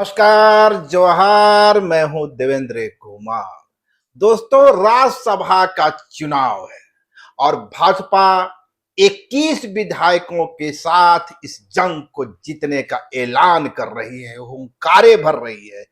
नमस्कार, जोहार। मैं हूं देवेंद्र कुमार। दोस्तों, राज्यसभा का चुनाव है और भाजपा 21 विधायकों के साथ इस जंग को जीतने का ऐलान कर रही है, हुंकारे भर रही है।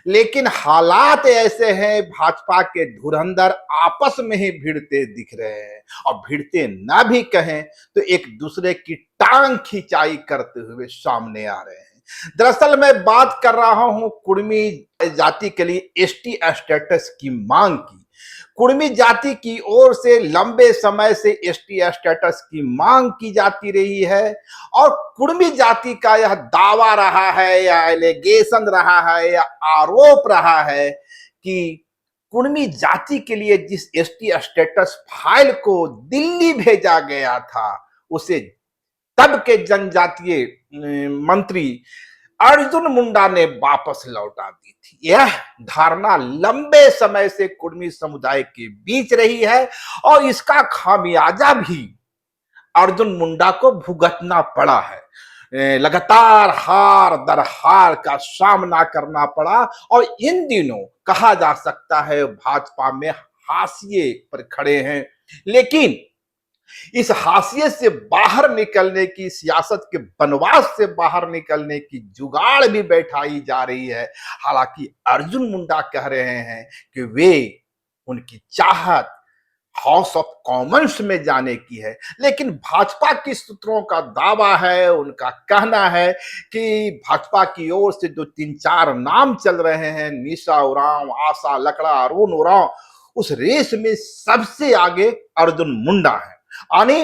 लेकिन हालात ऐसे हैं, भाजपा के धुरंधर आपस में ही भिड़ते दिख रहे हैं और भिड़ते ना भी कहें तो एक दूसरे की टांग खिंचाई करते हुए सामने आ रहे हैं। दरअसल मैं बात कर रहा हूं कुर्मी जाति के लिए एसटी स्टेटस की मांग की। कुर्मी जाति की ओर से लंबे समय से एसटी स्टेटस की मांग की जाती रही है और कुर्मी जाति का यह दावा रहा है या एलिगेशन रहा है या आरोप रहा है कि कुर्मी जाति के लिए जिस एसटी स्टेटस फाइल को दिल्ली भेजा गया था उसे तब के जनजातीय मंत्री अर्जुन मुंडा ने वापस लौटा दी थी। यह धारणा लंबे समय से कुर्मी समुदाय के बीच रही है और इसका खामियाजा भी अर्जुन मुंडा को भुगतना पड़ा है। लगातार हार दर हार का सामना करना पड़ा और इन दिनों कहा जा सकता है भाजपा में हाशिए पर खड़े हैं। लेकिन इस हाशिए से बाहर निकलने की, सियासत के बनवास से बाहर निकलने की जुगाड़ भी बैठाई जा रही है। हालांकि अर्जुन मुंडा कह रहे हैं कि वे, उनकी चाहत हाउस ऑफ कॉमन्स में जाने की है। लेकिन भाजपा की सूत्रों का दावा है, उनका कहना है कि भाजपा की ओर से जो 3-4 नाम चल रहे हैं, निशा उरांव, आशा लकड़ा, अरुण उरांव, उस रेस में सबसे आगे अर्जुन मुंडा है। यानी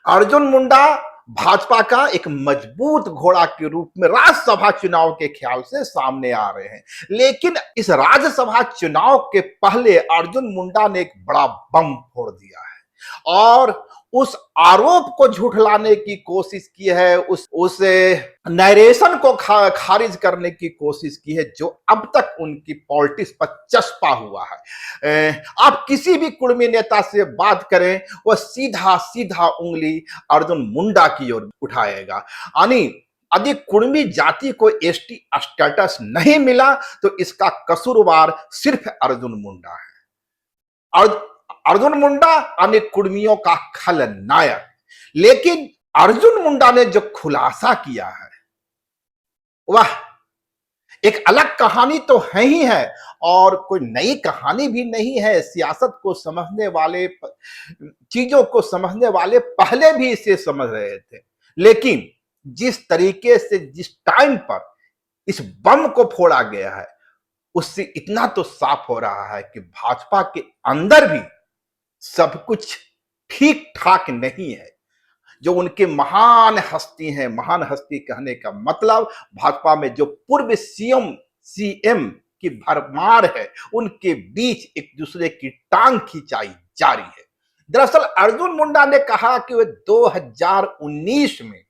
अर्जुन मुंडा भाजपा का एक मजबूत घोड़ा के रूप में राज्यसभा चुनाव के ख्याल से सामने आ रहे हैं। लेकिन इस राज्यसभा चुनाव के पहले अर्जुन मुंडा ने एक बड़ा बम फोड़ दिया है और उस आरोप को झुठलाने की कोशिश की है, उस नरेशन को खारिज करने की कोशिश की है जो अब तक उनकी पॉलिटिक्स पर चस्पा हुआ है। आप किसी भी कुर्मी नेता से बात करें, वह सीधा सीधा उंगली अर्जुन मुंडा की ओर उठाएगा। यानी यदि कुर्मी जाति को एसटी स्टेटस नहीं मिला तो इसका कसूरवार सिर्फ अर्जुन मुंडा है। अर्जुन मुंडा यानी कुर्मियों का खलनायक। लेकिन अर्जुन मुंडा ने जो खुलासा किया है वह एक अलग कहानी तो है ही है और कोई नई कहानी भी नहीं है। सियासत को समझने वाले, चीजों को समझने वाले पहले भी इसे समझ रहे थे। लेकिन जिस तरीके से, जिस टाइम पर इस बम को फोड़ा गया है, उससे इतना तो साफ हो रहा है कि भाजपा के अंदर भी सब कुछ ठीक ठाक नहीं है। जो उनके महान हस्ती हैं, महान हस्ती कहने का मतलब भाजपा में जो पूर्व सीएम की भरमार है, उनके बीच एक दूसरे की टांग खिंचाई जारी है। दरअसल अर्जुन मुंडा ने कहा कि वे 2019 में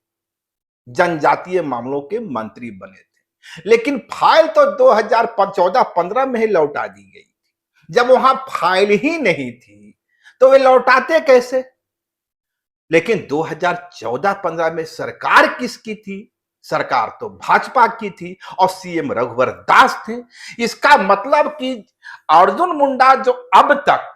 जनजातीय मामलों के मंत्री बने थे, लेकिन फाइल तो 2014-15 में ही लौटा दी गई थी। जब वहां फाइल ही नहीं थी तो वे लौटाते कैसे? लेकिन 2014-15 में सरकार किसकी थी? सरकार तो भाजपा की थी और सीएम रघुवर दास थे। इसका मतलब कि अर्जुन मुंडा जो अब तक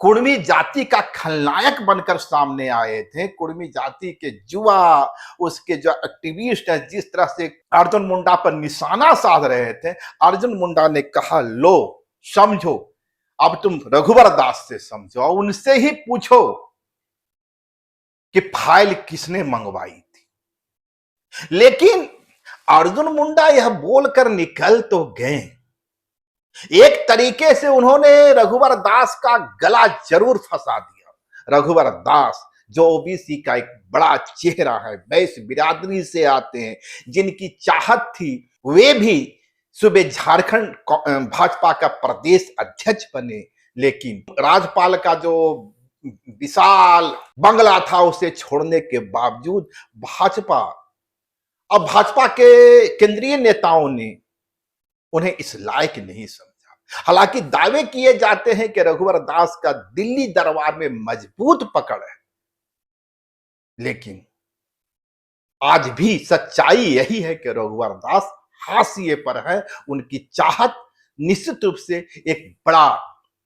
कुर्मी जाति का खलनायक बनकर सामने आए थे, कुर्मी जाति के जुआ, उसके जो एक्टिविस्ट हैं, जिस तरह से अर्जुन मुंडा पर निशाना साध रहे थे, अर्जुन मुंडा ने कहा, लो समझो, अब तुम रघुवर दास से समझो और उनसे ही पूछो कि फाइल किसने मंगवाई थी। लेकिन अर्जुन मुंडा यह बोलकर निकल तो गए, एक तरीके से उन्होंने रघुवर दास का गला जरूर फंसा दिया। रघुवर दास जो ओबीसी का एक बड़ा चेहरा है, वैश्य बिरादरी से आते हैं, जिनकी चाहत थी वे भी सुबह झारखंड भाजपा का प्रदेश अध्यक्ष बने। लेकिन राज्यपाल का जो विशाल बंगला था उसे छोड़ने के बावजूद भाजपा और भाजपा के केंद्रीय नेताओं ने उन्हें इस लायक नहीं समझा। हालांकि दावे किए जाते हैं कि रघुवर दास का दिल्ली दरबार में मजबूत पकड़ है, लेकिन आज भी सच्चाई यही है कि रघुवर दास हाशिए पर है, उनकी चाहत निश्चित रूप से एक बड़ा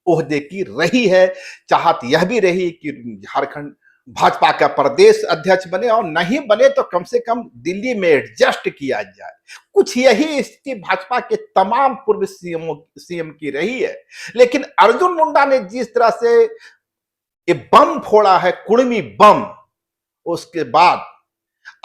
ओहदे की रही है। चाहत यह भी रही कि झारखंड भाजपा का प्रदेश अध्यक्ष बने, और नहीं बने तो कम से कम दिल्ली में एडजस्ट किया जाए। कुछ यही स्थिति भाजपा के तमाम पूर्व सीएम की रही है। लेकिन अर्जुन मुंडा ने जिस तरह से ये बम फोड़ा है, कुर्मी बम, उसके बाद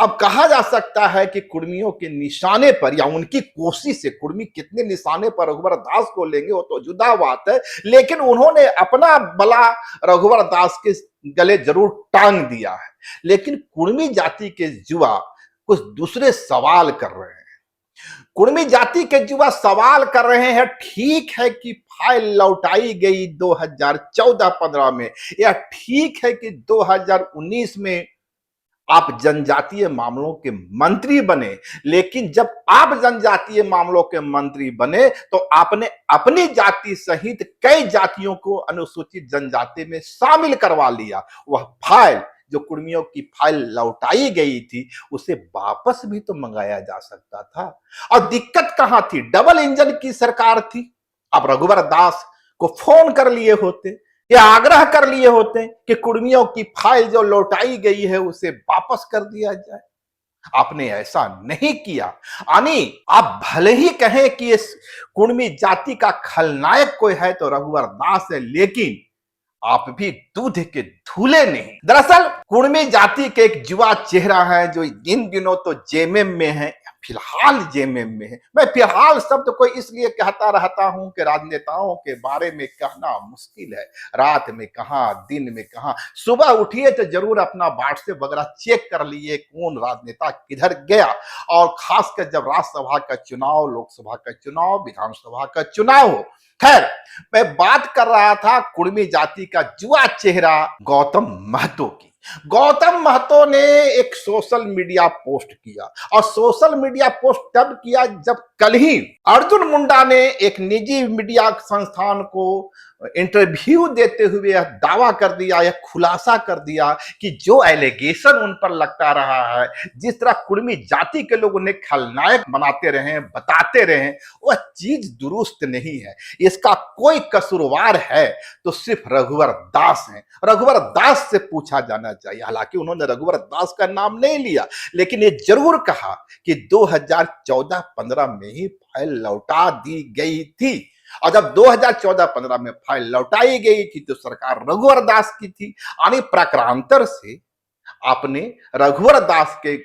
अब कहा जा सकता है कि कुर्मियों के निशाने पर या उनकी कोशिश से कुर्मी कितने निशाने पर रघुवर दास को लेंगे वो तो जुदा बात है, लेकिन उन्होंने अपना बला रघुवर दास के गले जरूर टांग दिया है। लेकिन कुर्मी जाति के युवा कुछ दूसरे सवाल कर रहे हैं। कुर्मी जाति के युवा सवाल कर रहे हैं, ठीक है कि फाइल लौटाई गई 2014-15 में, या ठीक है कि 2019 में आप जनजातीय मामलों के मंत्री बने, लेकिन जब आप जनजातीय मामलों के मंत्री बने तो आपने अपनी जाति सहित कई जातियों को अनुसूचित जनजाति में शामिल करवा लिया। वह फाइल जो कुर्मियों की फाइल लौटाई गई थी, उसे वापस भी तो मंगाया जा सकता था। और दिक्कत कहां थी? डबल इंजन की सरकार थी। आप रघुवर दास को फोन कर लिए होते या आग्रह कर लिए होते कि कुर्मियों की फाइल जो लौटाई गई है उसे वापस कर दिया जाए। आपने ऐसा नहीं किया। यानी आप भले ही कहें कि इस कुर्मी जाति का खलनायक कोई है तो रघुवर दास है, लेकिन आप भी दूध के धूले नहीं। दरअसल कुर्मी जाति के एक युवा चेहरा है जो इन दिनों तो जेएमएम में है, फिलहाल जेएमएम में है। मैं फिलहाल शब्द को इसलिए कहता रहता हूं कि राजनेताओं के बारे में कहना मुश्किल है। रात में कहां, दिन में कहां, सुबह उठिए तो जरूर अपना व्हाट्सएप वगैरह चेक कर लिए कौन राजनेता किधर गया। और खासकर जब राज्यसभा का चुनाव, लोकसभा का चुनाव, विधानसभा का चुनाव हो। खैर, मैं बात कर रहा था कुर्मी जाति का युवा चेहरा गौतम महतो की। गौतम महतो ने एक सोशल मीडिया पोस्ट किया, और सोशल मीडिया पोस्ट तब किया जब कल ही अर्जुन मुंडा ने एक निजी मीडिया संस्थान को इंटरव्यू देते हुए यह दावा कर दिया, यह खुलासा कर दिया कि जो एलिगेशन उन पर लगता रहा है, जिस तरह कुर्मी जाति के लोग उन्हें खलनायक बनाते रहे, बताते रहे, वह चीज दुरुस्त नहीं है। इसका कोई कसूरवार है तो सिर्फ रघुवर दास है। रघुवर दास से पूछा जाना चाहिए। हालांकि उन्होंने रघुवर दास का नाम नहीं लिया, लेकिन ये जरूर कहा कि 2014-15 में ही फाइल लौटा दी गई थी। और जब 2014-15 में फाइल लौटाई गई थी तो सरकार रघुवर दास की थी। यानी प्रकारांतर से आपने रघुवर दास के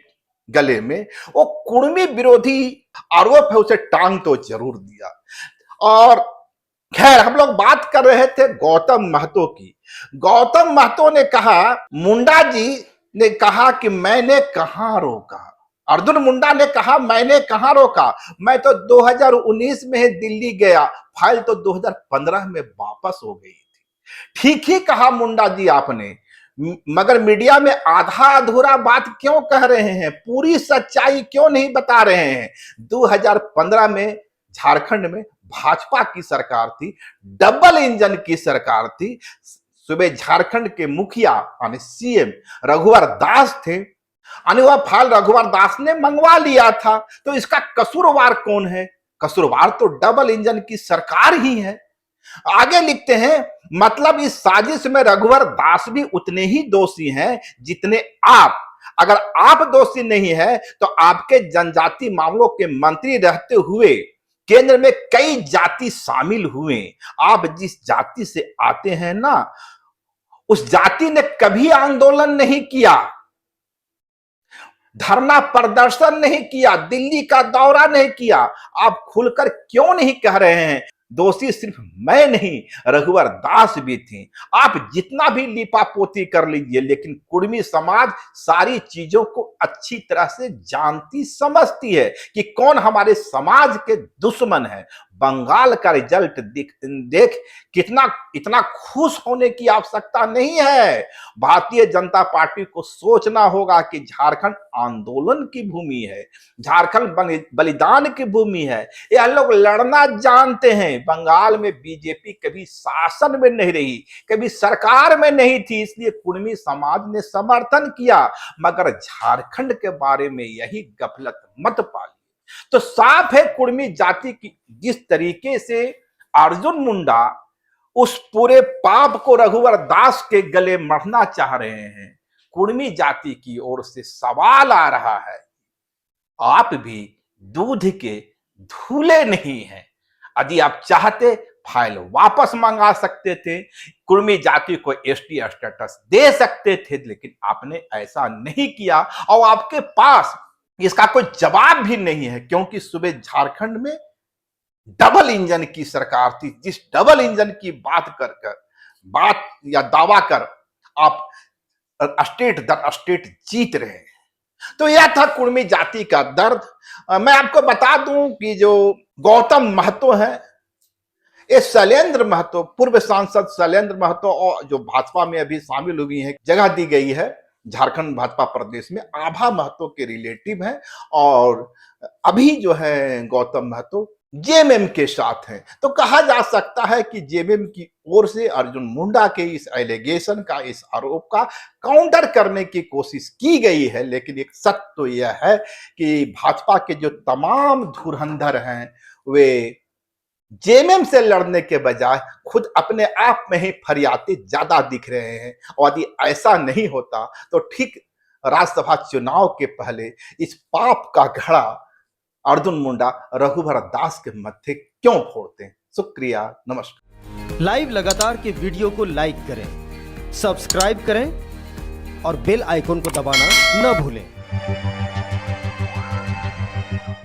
गले में वो कुर्मी विरोधी आरोप है उसे टांग तो जरूर दिया। और खैर, हम लोग बात कर रहे थे गौतम महतो की। गौतम महतो ने कहा, मुंडा जी ने कहा कि मैंने कहां रोका। अर्जुन मुंडा ने कहा मैंने कहां रोका, मैं तो 2019 में ही दिल्ली गया, फाइल तो 2015 में वापस हो गई थी। ठीक ही कहा मुंडा जी आपने, मगर मीडिया में आधा अधूरा बात क्यों कह रहे हैं? पूरी सच्चाई क्यों नहीं बता रहे हैं? 2015 में झारखंड में भाजपा की सरकार थी, डबल इंजन की सरकार थी। सुबह झारखंड के मुखिया यानी सीएम रघुवर दास थे। यानी वह फाइल रघुवर दास ने मंगवा लिया था, तो इसका कसूरवार कौन है? कसूरवार तो डबल इंजन की सरकार ही है। आगे लिखते हैं, मतलब इस साजिश में रघुवर दास भी उतने ही दोषी हैं जितने आप। अगर आप दोषी नहीं है तो आपके जनजाति मामलों के मंत्री रहते हुए केंद्र में कई जाति शामिल हुए। आप जिस जाति से आते हैं ना, उस जाति ने कभी आंदोलन नहीं किया, धरना प्रदर्शन नहीं किया, दिल्ली का दौरा नहीं किया। आप खुलकर क्यों नहीं कह रहे हैं? दोषी सिर्फ मैं नहीं, रघुवर दास भी थे। आप जितना भी लिपापोती कर लीजिए, लेकिन कुर्मी समाज सारी चीजों को अच्छी तरह से जानती समझती है कि कौन हमारे समाज के दुश्मन है। बंगाल का रिजल्ट देख कितना इतना खुश होने की आवश्यकता नहीं है। भारतीय जनता पार्टी को सोचना होगा कि झारखंड आंदोलन की भूमि है, झारखंड बलिदान की भूमि है। यह लोग लड़ना जानते हैं। बंगाल में बीजेपी कभी शासन में नहीं रही, कभी सरकार में नहीं थी, इसलिए कुर्मी समाज ने समर्थन किया। मगर झारखंड के बारे में यही गफलत मत पालिए। तो साफ है कुर्मी जाति की जिस तरीके से अर्जुन मुंडा उस पूरे पाप को रघुवर दास के गले मढ़ना चाह रहे हैं, कुर्मी जाति की ओर से सवाल आ रहा है, आप भी दूध के धूले नहीं हैं। यदि आप चाहते फाइल वापस मंगा सकते थे, कुर्मी जाति को एसटी स्टेटस दे सकते थे, लेकिन आपने ऐसा नहीं किया और आपके पास इसका कोई जवाब भी नहीं है, क्योंकि सुबह झारखंड में डबल इंजन की सरकार थी। जिस डबल इंजन की बात या दावा कर आप स्टेट दर स्टेट जीत रहे हैं। तो यह था कुर्मी जाति का दर्द। मैं आपको बता दूं कि जो गौतम महतो है, ये शैलेंद्र महतो, पूर्व सांसद शैलेंद्र महतो, और जो भाजपा में अभी शामिल हुई है, जगह दी गई है झारखंड भाजपा प्रदेश में, आभा महतो के रिलेटिव हैं और अभी जो है गौतम महतो जेएमएम के साथ हैं। तो कहा जा सकता है कि जेएमएम की ओर से अर्जुन मुंडा के इस एलिगेशन का, इस आरोप का काउंटर करने की कोशिश की गई है। लेकिन एक सत्य तो यह है कि भाजपा के जो तमाम धुरंधर हैं वे जेएमएम से लड़ने के बजाय खुद अपने आप में ही फरियाती ज्यादा दिख रहे हैं। और यदि ऐसा नहीं होता तो ठीक राज्यसभा चुनाव के पहले इस पाप का घड़ा अर्जुन मुंडा रघुवर दास के मत्थे क्यों फोड़ते हैं। शुक्रिया, नमस्कार। लाइव लगातार के वीडियो को लाइक करें, सब्सक्राइब करें और बेल आइकन को दबाना न भूलें।